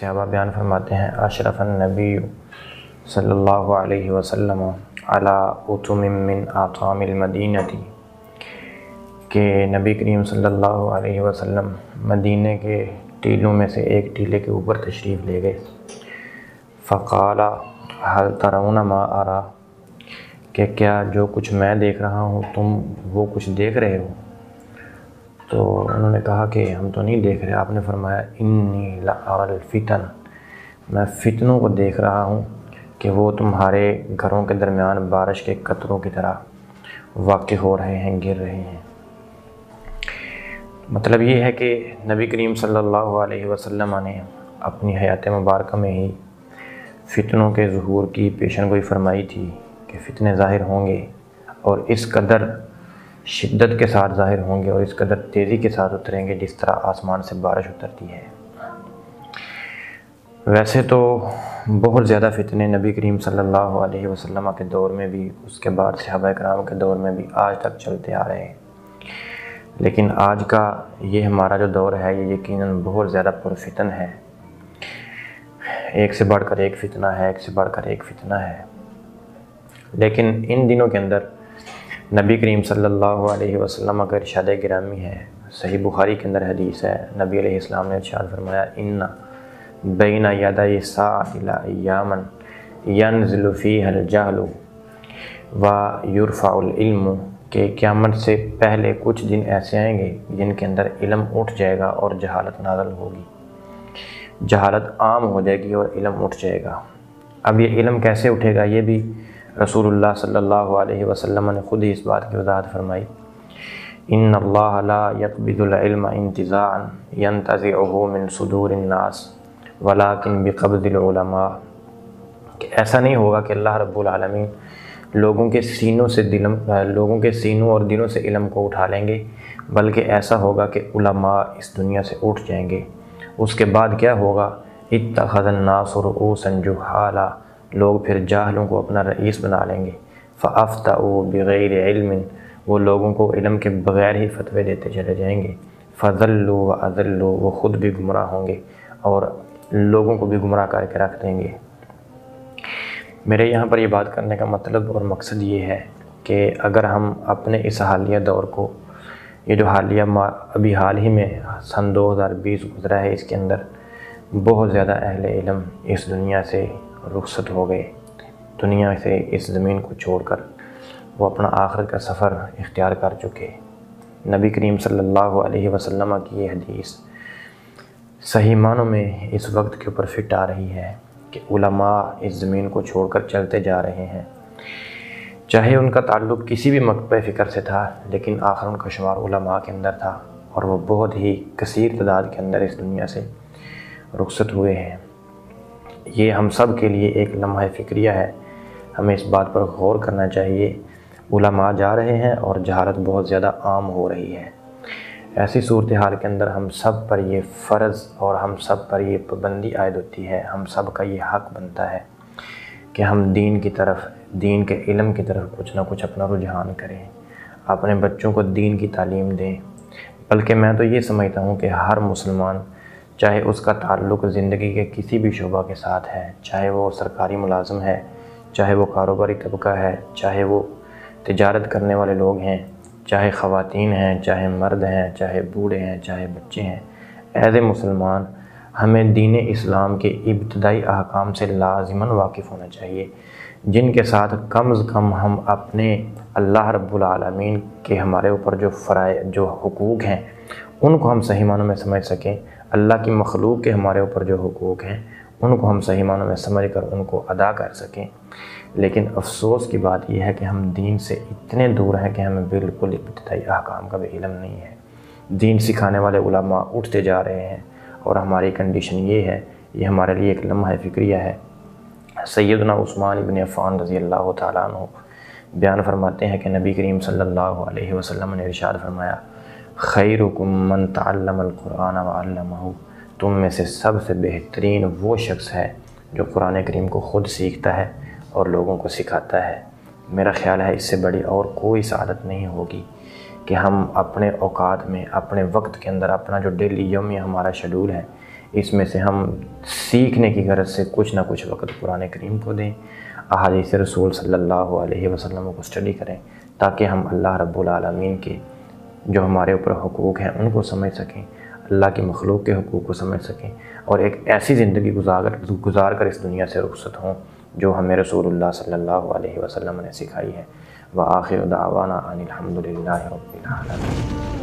صحابہ بیان فرماتے ہیں اشرف النبی صلی اللہ علیہ وسلم علی اتم من اطعام المدینہ، کہ نبی کریم صلی اللہ علیہ وسلم مدینہ کے ٹیلوں میں سے ایک ٹیلے کے اوپر تشریف لے گئے۔ فقال هل ترون ما ارى، کہ کیا جو کچھ میں دیکھ رہا ہوں تم وہ کچھ دیکھ رہے ہو؟ تو انہوں نے کہا کہ ہم تو نہیں دیکھ رہے۔ آپ نے فرمایا انی لأری الفتن، میں فتنوں کو دیکھ رہا ہوں کہ وہ تمہارے گھروں کے درمیان بارش کے قطروں کی طرح واقع ہو رہے ہیں، گر رہے ہیں۔ مطلب یہ ہے کہ نبی کریم صلی اللہ علیہ وسلم نے اپنی حیات مبارکہ میں ہی فتنوں کے ظہور کی پیشن گوئی فرمائی تھی کہ فتنے ظاہر ہوں گے، اور اس قدر شدت کے ساتھ ظاہر ہوں گے اور اس قدر تیزی کے ساتھ اتریں گے جس طرح آسمان سے بارش اترتی ہے۔ ویسے تو بہت زیادہ فتنے نبی کریم صلی اللہ علیہ وسلم کے دور میں بھی، اس کے بعد صحابہ کرام کے دور میں بھی آج تک چلتے آ رہے ہیں، لیکن آج کا یہ ہمارا جو دور ہے یہ یقیناً بہت زیادہ پرفتن ہے۔ ایک سے بڑھ کر ایک فتنہ ہے، ایک سے بڑھ کر ایک فتنہ ہے۔ لیکن ان دنوں کے اندر نبی کریم صلی اللہ علیہ وسلم کا ارشاد گرامی ہے، صحیح بخاری کے اندر حدیث ہے، نبی علیہ السلام نے ارشاد فرمایا ان بین یدی الساعۃ لایاما ینزل فیہا الجہل ویرفع العلم، کہ قیامت سے پہلے کچھ دن ایسے آئیں گے جن کے اندر علم اٹھ جائے گا اور جہالت نازل ہوگی، جہالت عام ہو جائے گی اور علم اٹھ جائے گا۔ اب یہ علم کیسے اٹھے گا، یہ بھی رسول اللہ صلی اللہ علیہ وسلم نے خود ہی اس بات کی وضاحت فرمائی۔ ان اللہ لا یقبض العلم انتزاعا ینتزعه من صدور الناس ولکن بقبض العلماء، کہ ایسا نہیں ہوگا کہ اللہ رب العالمین لوگوں کے سینوں اور دلوں سے علم کو اٹھا لیں گے، بلکہ ایسا ہوگا کہ علماء اس دنیا سے اٹھ جائیں گے۔ اس کے بعد کیا ہوگا، اتخذ الناس رؤوسا جہالا، لوگ پھر جاہلوں کو اپنا رئیس بنا لیں گے۔ فافتؤوا بغیر علم، وہ لوگوں کو علم کے بغیر ہی فتوے دیتے چلے جائیں گے۔ فضلوا واضلوا، وہ خود بھی گمراہ ہوں گے اور لوگوں کو بھی گمراہ کر کے رکھ دیں گے۔ میرے یہاں پر یہ بات کرنے کا مطلب اور مقصد یہ ہے کہ اگر ہم اپنے اس حالیہ دور کو، یہ جو حالیہ ابھی حال ہی میں سن 2020 گزرا ہے، اس کے اندر بہت زیادہ اہل علم اس دنیا سے رخصت ہو گئے، دنیا سے اس زمین کو چھوڑ کر وہ اپنا آخرت کا سفر اختیار کر چکے۔ نبی کریم صلی اللہ علیہ وسلم کی یہ حدیث صحیح معنوں میں اس وقت کے اوپر فٹ آ رہی ہے کہ علماء اس زمین کو چھوڑ کر چلتے جا رہے ہیں، چاہے ان کا تعلق کسی بھی مکتب فکر سے تھا، لیکن آخر ان کا شمار علماء کے اندر تھا، اور وہ بہت ہی کثیر تعداد کے اندر اس دنیا سے رخصت ہوئے ہیں۔ یہ ہم سب کے لیے ایک لمحہ فکریہ ہے، ہمیں اس بات پر غور کرنا چاہیے۔ علماء جا رہے ہیں اور جہالت بہت زیادہ عام ہو رہی ہے۔ ایسی صورتحال کے اندر ہم سب پر یہ فرض اور ہم سب پر یہ پابندی عائد ہوتی ہے، ہم سب کا یہ حق بنتا ہے کہ ہم دین کی طرف، دین کے علم کی طرف کچھ نہ کچھ اپنا رجحان کریں، اپنے بچوں کو دین کی تعلیم دیں۔ بلکہ میں تو یہ سمجھتا ہوں کہ ہر مسلمان، چاہے اس کا تعلق زندگی کے کسی بھی شعبہ کے ساتھ ہے، چاہے وہ سرکاری ملازم ہے، چاہے وہ کاروباری طبقہ ہے، چاہے وہ تجارت کرنے والے لوگ ہیں، چاہے خواتین ہیں، چاہے مرد ہیں، چاہے بوڑھے ہیں، چاہے بچے ہیں، ایز اے مسلمان ہمیں دین اسلام کے ابتدائی احکام سے لازماً واقف ہونا چاہیے، جن کے ساتھ کم از کم ہم اپنے اللہ رب العالمین کے ہمارے اوپر جو حقوق ہیں ان کو ہم صحیح معنوں میں سمجھ سکیں، اللہ کی مخلوق کے ہمارے اوپر جو حقوق ہیں ان کو ہم صحیح معنوں میں سمجھ کر ان کو ادا کر سکیں۔ لیکن افسوس کی بات یہ ہے کہ ہم دین سے اتنے دور ہیں کہ ہمیں بالکل ابتدائی احکام کا بھی علم نہیں ہے۔ دین سکھانے والے علماء اٹھتے جا رہے ہیں اور ہماری کنڈیشن یہ ہے، یہ ہمارے لیے ایک لمحہ فکریہ ہے۔ سیدنا عثمان بن عفان رضی اللہ تعالیٰ عنہ بیان فرماتے ہیں کہ نبی کریم صلی اللہ علیہ وسلم نے ارشاد فرمایا خیرکم من تعلم القرآن وعلمہ، تم میں سے سب سے بہترین وہ شخص ہے جو قرآن کریم کو خود سیکھتا ہے اور لوگوں کو سکھاتا ہے۔ میرا خیال ہے اس سے بڑی اور کوئی سعادت نہیں ہوگی کہ ہم اپنے اوقات میں، اپنے وقت کے اندر، اپنا جو ڈیلی یومی ہمارا شیڈول ہے، اس میں سے ہم سیکھنے کی غرض سے کچھ نہ کچھ وقت قرآن کریم کو دیں، احادیث رسول صلی اللہ علیہ وسلم کو اسٹڈی کریں، تاکہ ہم اللہ رب العالمین کے جو ہمارے اوپر حقوق ہیں ان کو سمجھ سکیں، اللہ کی مخلوق کے حقوق کو سمجھ سکیں، اور ایک ایسی زندگی گزار کر اس دنیا سے رخصت ہوں جو ہمیں رسول اللہ صلی اللہ علیہ وسلم نے سکھائی ہے۔ وآخر دعوانا ان الحمد للہ رب العالمین۔